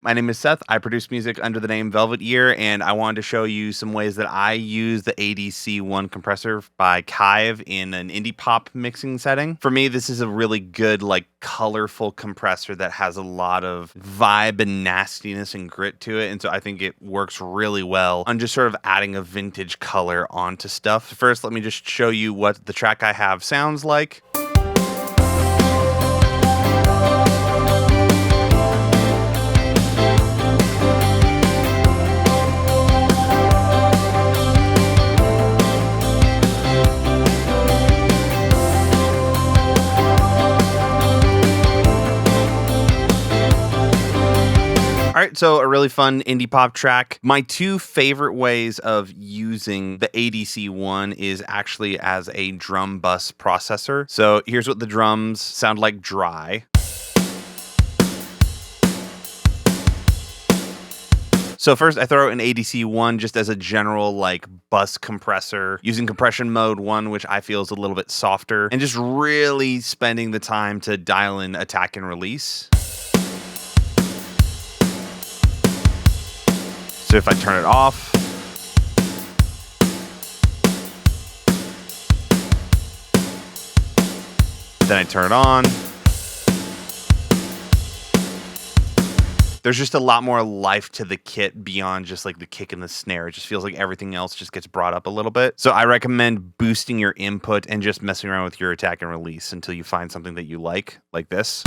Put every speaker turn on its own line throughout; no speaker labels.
My name is Seth. I produce music under the name Velvet Ear, and I wanted to show you some ways that I use the ADC1 compressor by Kive in an indie pop mixing setting. For me, this is a really good, colorful compressor that has a lot of vibe and nastiness and grit to it, and so I think it works really well on just sort of adding a vintage color onto stuff. First, let me just show you what the track I have sounds like. All right, so a really fun indie pop track. My two favorite ways of using the ADC1 is actually as a drum bus processor. So here's what the drums sound like dry. So first I throw an ADC1 just as a general bus compressor using compression mode 1, which I feel is a little bit softer, and just really spending the time to dial in attack and release. So if I turn it off, then I turn it on, there's just a lot more life to the kit beyond just the kick and the snare. It just feels like everything else just gets brought up a little bit. So I recommend boosting your input and just messing around with your attack and release until you find something that you like this.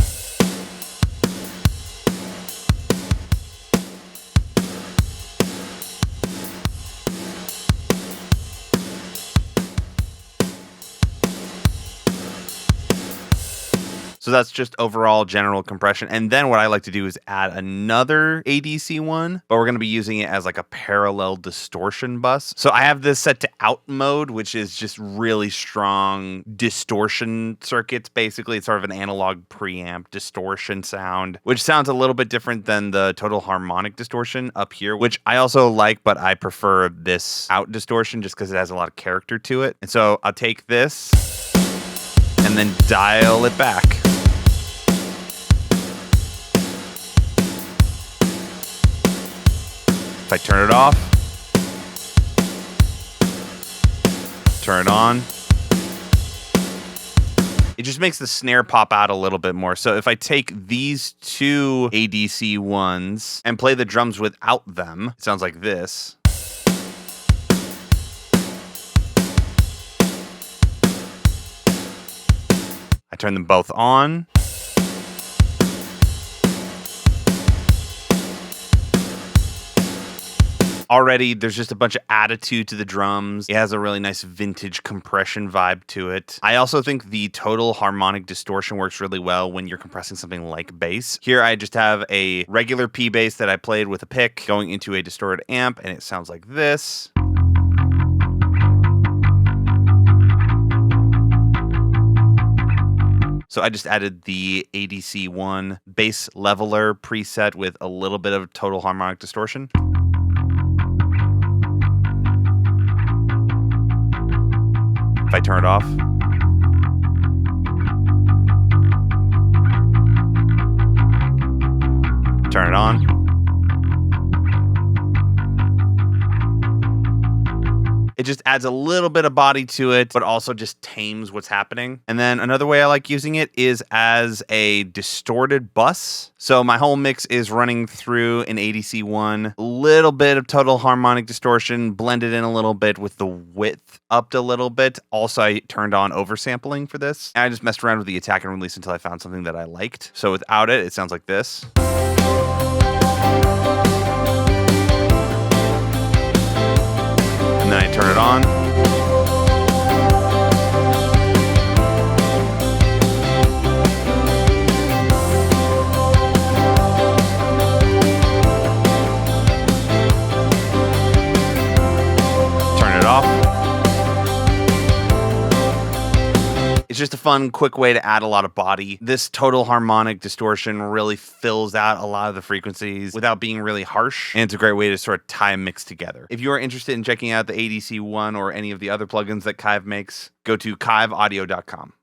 So that's just overall general compression. And then what I like to do is add another ADC1, but we're going to be using it as a parallel distortion bus. So I have this set to out mode, which is just really strong distortion circuits. Basically, it's sort of an analog preamp distortion sound, which sounds a little bit different than the total harmonic distortion up here, which I also like, but I prefer this out distortion just because it has a lot of character to it. And so I'll take this and then dial it back. If I turn it off, turn it on, it just makes the snare pop out a little bit more. So if I take these two ADC1s and play the drums without them, it sounds like this. I turn them both on. Already, there's just a bunch of attitude to the drums. It has a really nice vintage compression vibe to it. I also think the total harmonic distortion works really well when you're compressing something like bass. Here, I just have a regular P bass that I played with a pick going into a distorted amp, and it sounds like this. So I just added the ADC1 bass leveler preset with a little bit of total harmonic distortion. If I turn it off, turn it on, it just adds a little bit of body to it, but also just tames what's happening. And then another way I like using it is as a distorted bus. So my whole mix is running through an ADC1, a little bit of total harmonic distortion, blended in a little bit with the width upped a little bit. Also, I turned on oversampling for this. And I just messed around with the attack and release until I found something that I liked. So without it, it sounds like this. And then I turn it on. Turn it off. It's just a fun, quick way to add a lot of body. This total harmonic distortion really fills out a lot of the frequencies without being really harsh, and it's a great way to sort of tie a mix together. If you are interested in checking out the ADC1 or any of the other plugins that Kive makes, go to kiveaudio.com.